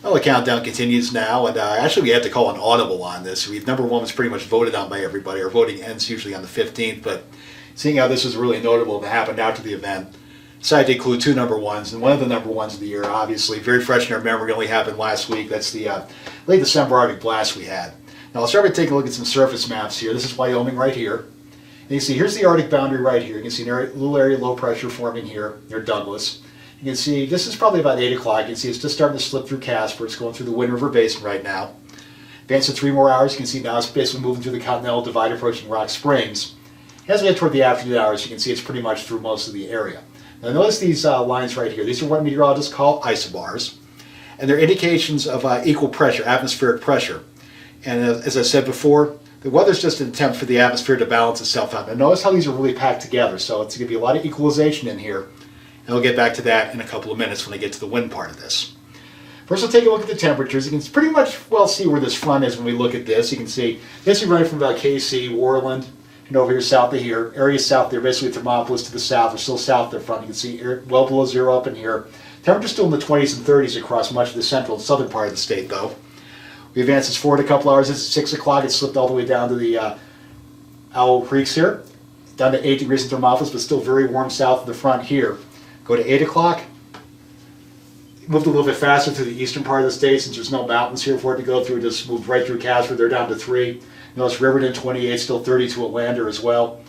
Well, the countdown continues now, and actually we have to call an audible on this. Number one was pretty much voted on by everybody. Our voting ends usually on the 15th, but seeing how this was really notable that happened after the event, decided to include two number ones, and one of the number ones of the year, obviously, very fresh in our memory, only happened last week. That's the late December Arctic blast we had. Now let's start by taking a look at some surface maps here. This is Wyoming right here. And you can see here's the Arctic boundary right here. You can see a little area of low pressure forming here near Douglas. You can see this is probably about 8 o'clock. You can see it's just starting to slip through Casper. It's going through the Wind River Basin right now. Advance to 3 more hours. You can see now it's basically moving through the Continental Divide approaching Rock Springs. As we get toward the afternoon hours, you can see it's pretty much through most of the area. Now notice these lines right here. These are what meteorologists call isobars. And they're indications of equal pressure, atmospheric pressure. And as I said before, the weather's just an attempt for the atmosphere to balance itself out. Now notice how these are really packed together. So it's going to be a lot of equalization in here. And we'll get back to that in a couple of minutes when I get to the wind part of this. First, we'll take a look at the temperatures. You can pretty much well see where this front is when we look at this. You can see this is running from about KC, Worland, and over here south of here. Areas south there, basically Thermopolis to the south, are still south of the front. You can see well below zero up in here. Temperatures still in the 20s and 30s across much of the central and southern part of the state, though. We advance this forward a couple hours. This is 6 o'clock. It slipped all the way down to the Owl Creeks here, down to 8 degrees in Thermopolis, but still very warm south of the front here. Go to 8 o'clock. Moved a little bit faster through the eastern part of the state since there's no mountains here for it to go through. Just moved right through Casper. They're down to 3. Notice Riverton 28, still 32 at Lander as well.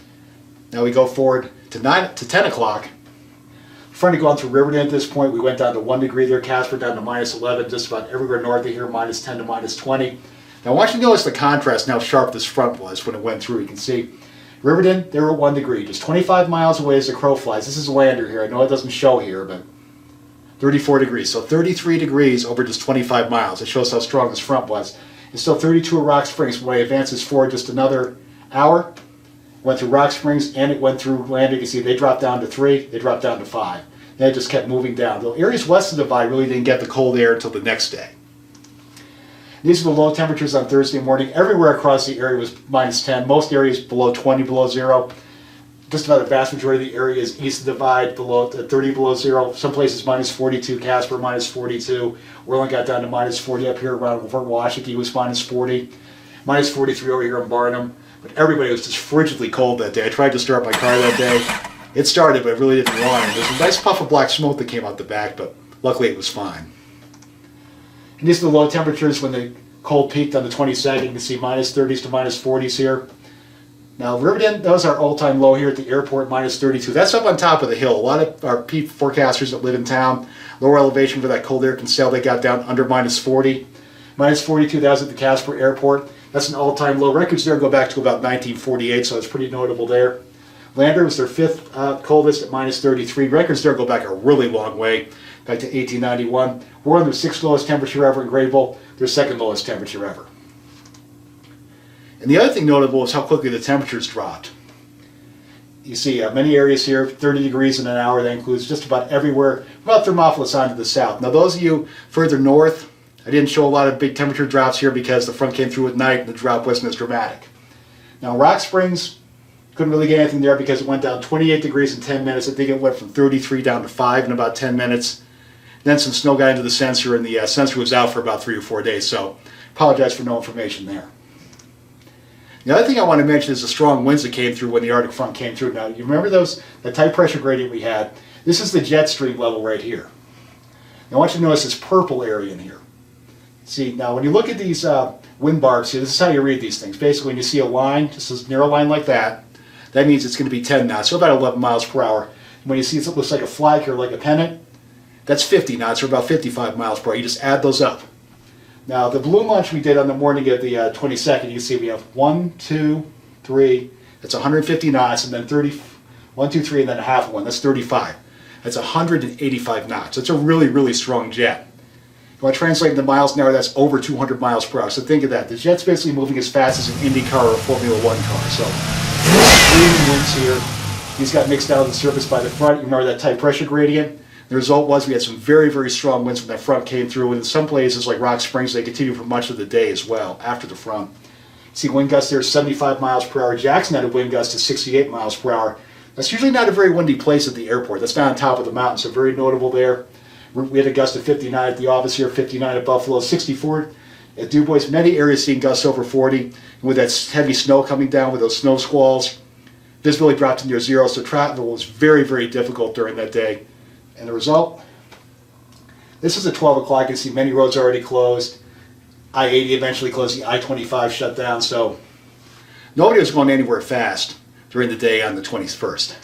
Now we go forward to 10 o'clock. Front of going through Riverton at this point, we went down to 1 degree there. Casper down to -11, just about everywhere north of here, -10 to -20. Now I want you to notice the contrast and how sharp this front was when it went through. You can see Riverton, they were at 1 degree, just 25 miles away as the crow flies. This is Lander here. I know it doesn't show here, but 34 degrees. So 33 degrees over just 25 miles. It shows how strong this front was. It's still 32 at Rock Springs. When it advances forward just another hour, went through Rock Springs and it went through Lander. You can see they dropped down to 3, they dropped down to 5. Then it just kept moving down. The areas west of the Divide really didn't get the cold air until the next day. These are the low temperatures on Thursday morning. Everywhere across the area was -10. Most areas below 20, below zero. Just about the vast majority of the area is east of the Divide, below 30 below zero. Some places -42, Casper -42. Worland got down to -40 up here around Fort Washakie was -40. -43 over here in Barnum. But everybody was just frigidly cold that day. I tried to start my car that day. It started, but it really didn't run. There's a nice puff of black smoke that came out the back, but luckily it was fine. And these are the low temperatures when the cold peaked on the 22nd. You can see -30s to -40s here. Now Riverton, that was our all-time low here at the airport, -32. That's up on top of the hill. A lot of our forecasters that live in town, lower elevation for that cold air can sail, they got down under -40. -42, that was at the Casper Airport. That's an all-time low. Records there go back to about 1948, so it's pretty notable there. Lander was their 5th coldest at -33. Records there go back a really long way, back to 1891. We're on their 6th lowest temperature ever in Greybull, their 2nd lowest temperature ever. And the other thing notable is how quickly the temperatures dropped. You see many areas here, 30 degrees in an hour. That includes just about everywhere, about Thermopolis on to the south. Now those of you further north, I didn't show a lot of big temperature drops here because the front came through at night and the drop wasn't as dramatic. Now Rock Springs, couldn't really get anything there because it went down 28 degrees in 10 minutes. I think it went from 33 down to 5 in about 10 minutes. Then some snow got into the sensor and the sensor was out for about 3 or 4 days, so apologize for no information there. The other thing I want to mention is the strong winds that came through when the Arctic front came through. Now, you remember the tight pressure gradient we had? This is the jet stream level right here. Now, I want you to notice this purple area in here. See, now when you look at these wind barbs here, this is how you read these things. Basically, when you see a line, just a narrow line like that, that means it's going to be 10 knots, so about 11 miles per hour. When you see it looks like a flag here, like a pennant, that's 50 knots, or about 55 miles per hour. You just add those up. Now, the balloon launch we did on the morning of the 22nd, you can see we have 1, 2, 3, that's 150 knots, and then 1, 2, 3, and then a half of one, that's 35. That's 185 knots. That's a really, really strong jet. If you want to translate into miles an hour, that's over 200 miles per hour. So think of that. The jet's basically moving as fast as an Indy car or a Formula One car. So, extreme winds here. These got mixed out of the surface by the front. You remember that tight pressure gradient? The result was we had some very, very strong winds when that front came through. And in some places like Rock Springs, they continued for much of the day as well after the front. See wind gusts there 75 miles per hour. Jackson had a wind gust to 68 miles per hour. That's usually not a very windy place at the airport. That's not on top of the mountain, so very notable there. We had a gust of 59 at the office here, 59 at Buffalo, 64 at DuBois. Many areas seeing gusts over 40. And with that heavy snow coming down, with those snow squalls, visibility dropped to near zero, so travel was very, very difficult during that day. And the result? This is at 12 o'clock. You can see many roads already closed. I-80 eventually closed, the I-25 shut down, so nobody was going anywhere fast during the day on the 21st.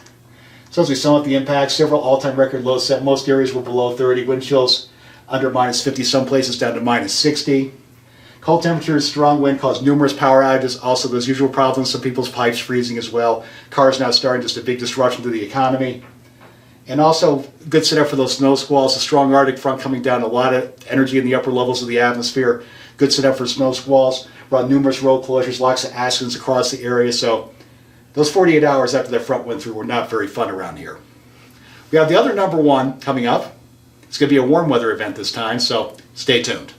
So as we sum up the impacts, several all-time record lows set. Most areas were below 30. Wind chills under minus 50, some places down to minus 60. Cold temperatures, strong wind caused numerous power outages. Also those usual problems, some people's pipes freezing as well. Cars now starting, just a big disruption to the economy. And also good setup for those snow squalls. A strong Arctic front coming down, a lot of energy in the upper levels of the atmosphere. Good setup for snow squalls. Brought numerous road closures, lots of accidents across the area. So those 48 hours after that front went through were not very fun around here. We have the other number one coming up. It's going to be a warm weather event this time, so stay tuned.